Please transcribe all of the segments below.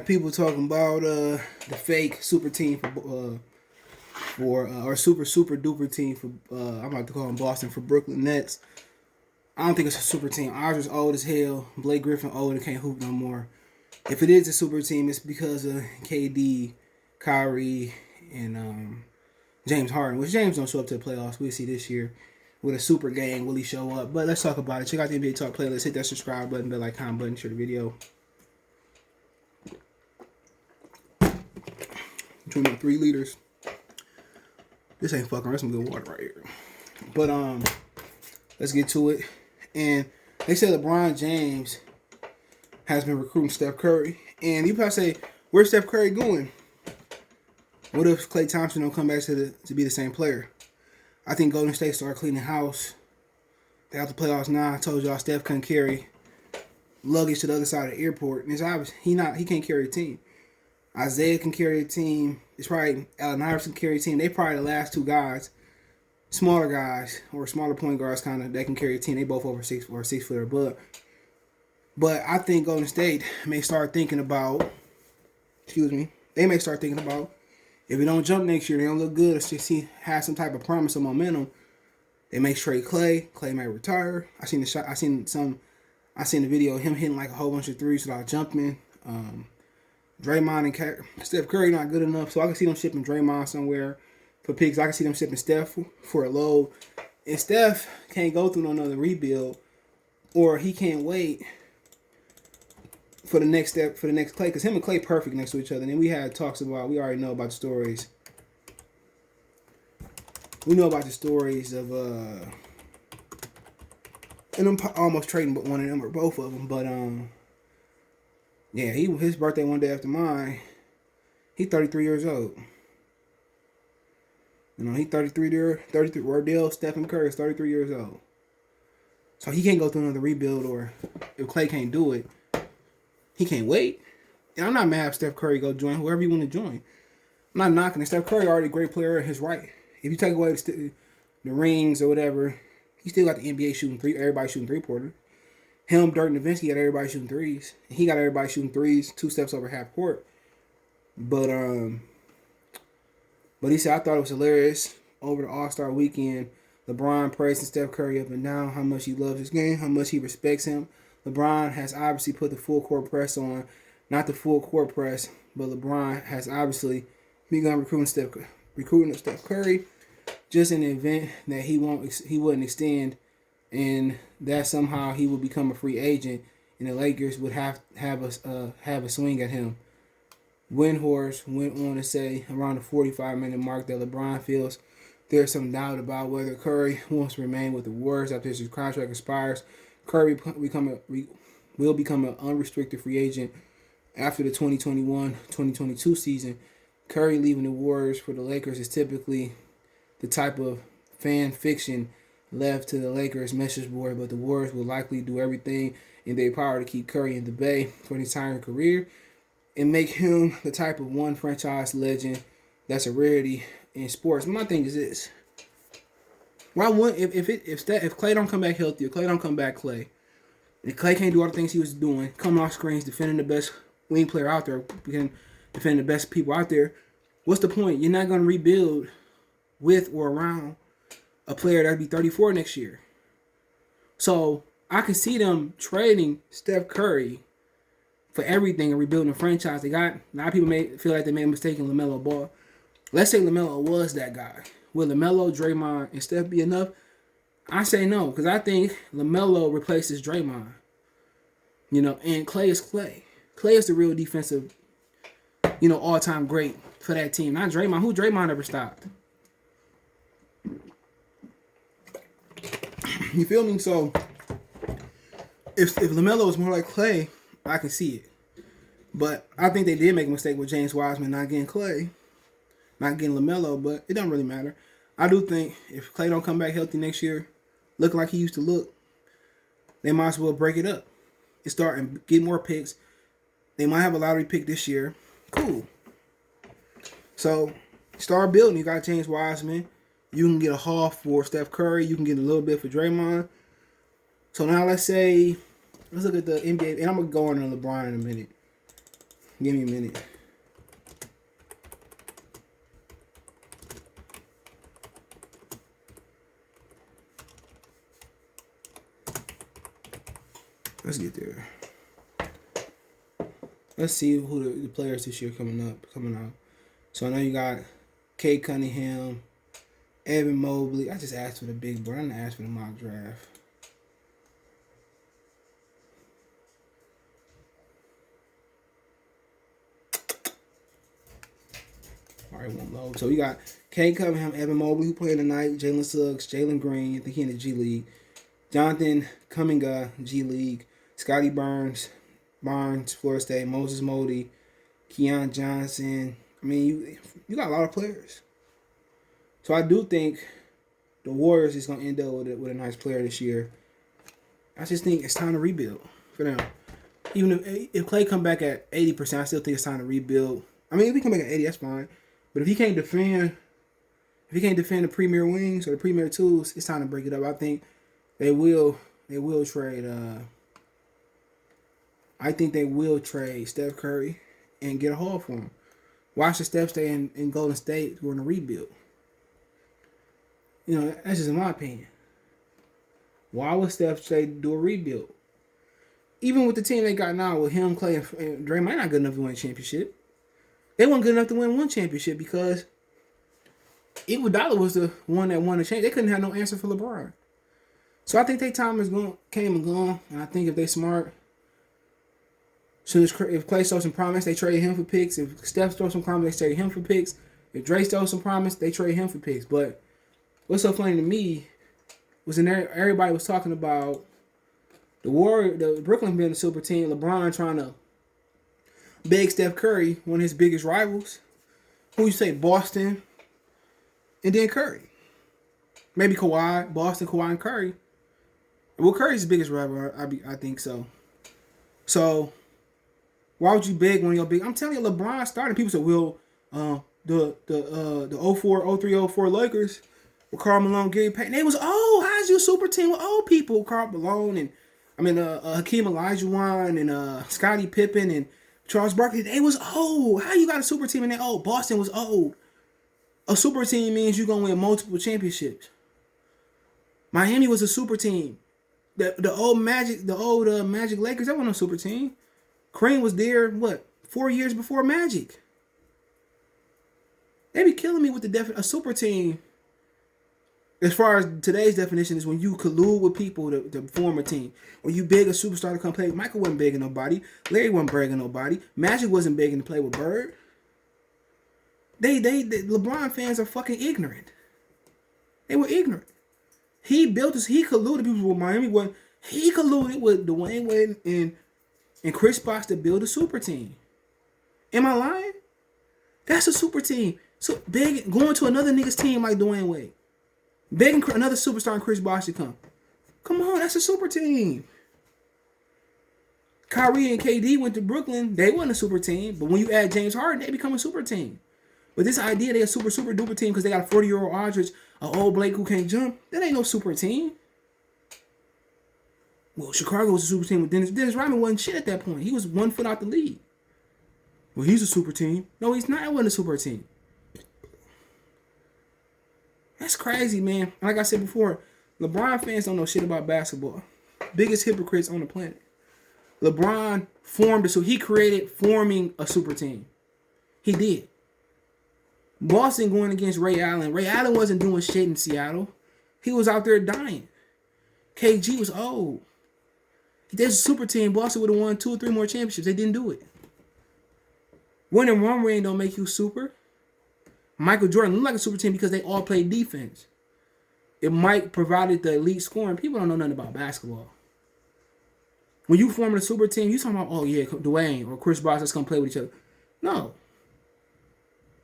got people talking about the fake super team or super duper team for I'm about to call them Boston for Brooklyn Nets. I don't think it's a super team. Aldridge old as hell. Blake Griffin old and can't hoop no more. If it is a super team, it's because of KD, Kyrie, and James Harden. Which James don't show up to the playoffs. We'll see this year. With a super gang, will he show up? But let's talk about it. Check out the NBA Talk playlist. Hit that subscribe button, bell icon button, share the video. Between my 3 liters. This ain't fucking. That's some good water right here. But let's get to it. And they say LeBron James has been recruiting Steph Curry. And you probably say, where's Steph Curry going? What if Klay Thompson don't come back to be the same player? I think Golden State started cleaning house. They out the playoffs now. I told y'all Steph couldn't carry luggage to the other side of the airport. And it's obvious he can't carry a team. Isaiah can carry a team. It's probably Allen Iverson can carry a team. They probably the last 2 guys. Smaller guys or smaller point guards kind of that can carry a team. They both over 6 or 6 foot or above. But I think Golden State may start thinking about, they may start thinking about if we don't jump next year, they don't look good, or have some type of promise of momentum, they may trade Klay. Klay may retire. I seen the video of him hitting like a whole bunch of threes without jumping. Draymond and Steph Curry not good enough, so I can see them shipping Draymond somewhere for picks. I can see them shipping Steph for a load. And Steph can't go through another rebuild, or he can't wait for the next step for the next Klay, because him and Klay perfect next to each other. And then we had talks about, we already know about the stories. We know about the stories of and I'm almost trading one of them or both of them. But yeah, his birthday one day after mine. He's 33 years old. You know, he's 33 there. 33. Wardell Stephen Curry is 33 years old. So he can't go through another rebuild, or if Klay can't do it, he can't wait. And I'm not mad if Steph Curry go join whoever you want to join. I'm not knocking it. Steph Curry already a great player in his right. If you take away the rings or whatever, he still got the NBA shooting three. Everybody shooting 3-pointer. Him, Dirk Nowitzki got everybody shooting threes. He got everybody shooting threes 2 steps over half court. But he said, I thought it was hilarious over the All-Star weekend. LeBron praising Steph Curry up and down, how much he loves his game, how much he respects him. LeBron has obviously put the full court press on. Not the full court press, but LeBron has obviously begun recruiting Steph Curry just in the event that he wouldn't extend, and that somehow he would become a free agent and the Lakers would have a swing at him. Windhorst went on to say around the 45-minute mark that LeBron feels there's some doubt about whether Curry wants to remain with the Warriors after his contract expires. Curry will become an unrestricted free agent after the 2021-2022 season. Curry leaving the Warriors for the Lakers is typically the type of fan fiction left to the Lakers message board, but the Warriors will likely do everything in their power to keep Curry in the Bay for his entire career and make him the type of one franchise legend that's a rarity in sports. My thing is this: why wouldn't if Klay don't come back healthy, or Klay don't come back Klay, and Klay can't do all the things he was doing, coming off screens, defending the best wing player out there, defending the best people out there, what's the point? You're not going to rebuild with or around a player that'll be 34 next year. So I can see them trading Steph Curry for everything and rebuilding a franchise. A lot of people may feel like they made a mistake in LaMelo Ball. Let's say LaMelo was that guy. Will LaMelo, Draymond, and Steph be enough? I say no, because I think LaMelo replaces Draymond. And Klay is Klay. Klay is the real defensive, all-time great for that team. Not Draymond. Who Draymond ever stopped? You feel me? So, if LaMelo is more like Klay, I can see it. But I think they did make a mistake with James Wiseman not getting Klay, not getting LaMelo, but it doesn't really matter. I do think if Klay don't come back healthy next year, looking like he used to look, they might as well break it up and start and get more picks. They might have a lottery pick this year. Cool. So, start building. You got James Wiseman. You can get a haul for Steph Curry. You can get a little bit for Draymond. So now let's look at the NBA. And I'm going to go on to LeBron in a minute. Give me a minute. Let's get there. Let's see who the players this year coming out. So I know you got Kate Cunningham, Evan Mobley. I just asked for the big board. I didn't ask for the mock draft. All right, won't load. So we got Kate Cunningham, Evan Mobley, who played tonight, Jalen Suggs, Jalen Green, I think he in the G League, Jonathan Kuminga, G League, Scotty Barnes, Florida State, Moses Moody, Keon Johnson. I mean, you got a lot of players. So I do think the Warriors is going to end up with a nice player this year. I just think it's time to rebuild for them. Even if Clay come back at 80%, I still think it's time to rebuild. I mean, if he come back at 80, that's fine. But if he can't defend the premier wings or the premier twos, it's time to break it up. I think they will trade. I think they will trade Steph Curry and get a haul for him. Why should Steph stay in Golden State during a rebuild? You know, that's just in my opinion. Why would Steph stay do a rebuild? Even with the team they got now with him, Clay, and Draymond, not good enough to win a championship. They weren't good enough to win one championship because Iguodala was the one that won the championship. They couldn't have no answer for LeBron. So I think their time came and gone. And I think if they smart, if Clay shows some promise, they trade him for picks. If Steph shows some promise, they trade him for picks. If Dre shows some promise, they trade him for picks. But what's so funny to me was everybody was talking about the Brooklyn being a super team, LeBron trying to beg Steph Curry, one of his biggest rivals. Who you say, Boston, and then Curry. Maybe Kawhi, Boston, Kawhi, and Curry. Well, Curry's the biggest rival, I think so. So, why would you beg one of your big? I'm telling you, LeBron started. People said, "Well, the 04, 03, 04 Lakers with Karl Malone, Gary Payton, they was old. How's you a super team with old people? Karl Malone and Hakeem Olajuwon and Scottie Pippen and Charles Barkley. They was old. How you got a super team and they old? Boston was old. A super team means you're gonna win multiple championships. Miami was a super team. The old Magic Lakers, that wasn't a super team. Kareem was there, 4 years before Magic. They be killing me with a super team. As far as today's definition is when you collude with people to form a team. When you beg a superstar to come play. Michael wasn't begging nobody. Larry wasn't begging nobody. Magic wasn't begging to play with Bird. The LeBron fans are fucking ignorant. They were ignorant. He colluded people with Miami. He colluded with Dwayne Wade and Chris Bosh to build a super team. Am I lying? That's a super team. So going to another nigga's team like Dwayne Wade. Begging another superstar and Chris Bosh to come. Come on, that's a super team. Kyrie and KD went to Brooklyn. They weren't a super team. But when you add James Harden, they become a super team. But this idea they a super duper team because they got a 40-year-old Aldridge, an old Blake who can't jump, that ain't no super team. Well, Chicago was a super team with Dennis. Dennis Rodman wasn't shit at that point. He was 1 foot out the league. Well, he's a super team. No, he's not. That wasn't a super team. That's crazy, man. Like I said before, LeBron fans don't know shit about basketball. Biggest hypocrites on the planet. LeBron he created forming a super team. He did. Boston going against Ray Allen. Ray Allen wasn't doing shit in Seattle. He was out there dying. KG was old. If there's a super team, Boston would have won 2 or 3 more championships. They didn't do it. Winning one ring don't make you super. Michael Jordan looked like a super team because they all played defense. If Mike provided the elite scoring, people don't know nothing about basketball. When you form a super team, you talking about, oh yeah, Dwayne or Chris Bosh, let's come play with each other. No.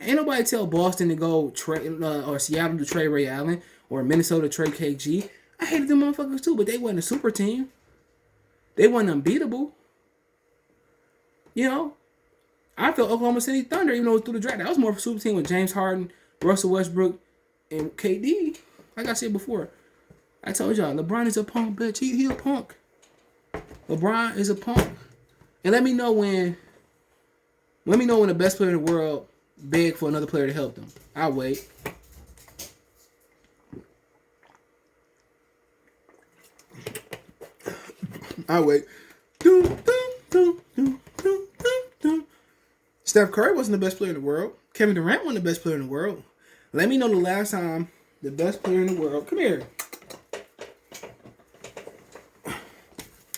Ain't nobody tell Boston to go trade or Seattle to trade Ray Allen or Minnesota to trade KG. I hated them motherfuckers too, but they wasn't a super team. They wasn't unbeatable. You know? I felt Oklahoma City Thunder, even though it was through the draft. That was more of a super team with James Harden, Russell Westbrook, and KD. Like I said before, I told y'all, LeBron is a punk, bitch. He a punk. LeBron is a punk. And let me know when Let me know when the best player in the world begged for another player to help them. I'll wait. Steph Curry wasn't the best player in the world. Kevin Durant wasn't the best player in the world. Let me know the last time the best player in the world. Come here.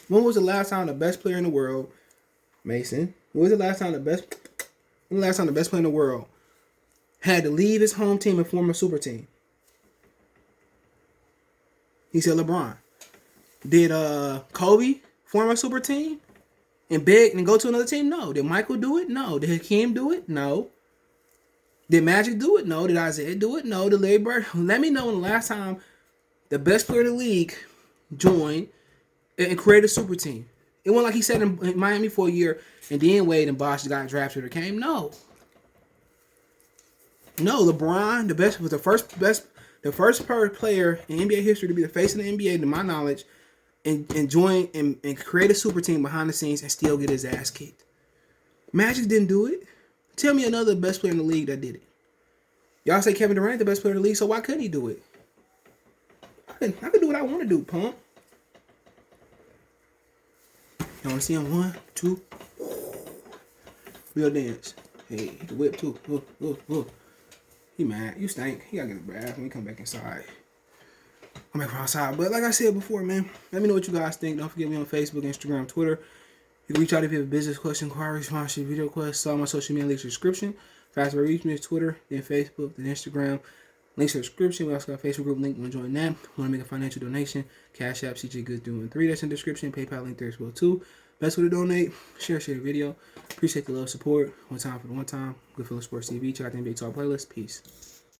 When was the last time the best player in the world, Mason? When was the last time the best player in the world had to leave his home team and form a super team? He said LeBron. Did Kobe form a super team and beg and go to another team? No. Did Michael do it? No. Did Hakeem do it? No. Did Magic do it? No. Did Isaiah do it? No. Did Larry Bird? Let me know when the last time the best player in the league joined and created a super team. It wasn't like he sat in Miami for a year and then Wade and Bosh got drafted or came. No. No, LeBron, the first player in NBA history to be the face of the NBA, to my knowledge, and join and create a super team behind the scenes and still get his ass kicked. Magic didn't do it. Tell me another best player in the league that did it. Y'all say Kevin Durant the best player in the league, so why couldn't he do it? I can do what I want to do, punk. You want to see him? 1, 2. Real dance. Hey, he can whip too. Look. He mad. You stink. He gotta get a bath when he come back inside. I'm back from outside. But like I said before, man, let me know what you guys think. Don't forget me on Facebook, Instagram, Twitter. You can reach out if you have a business question, inquiry, sponsorship, video requests. All my social media links in the description. Fastest way to reach me is Twitter, then Facebook, then Instagram. Links in the description. We also got a Facebook group link. Want to join that? Want to make a financial donation? Cash App, CJ Goods Doing 3. That's in the description. PayPal link there as well too. Best way to donate. Share the video. Appreciate the love, support. One time for the one time. Good Feeling Sports TV. Check out the NBA Talk playlist. Peace.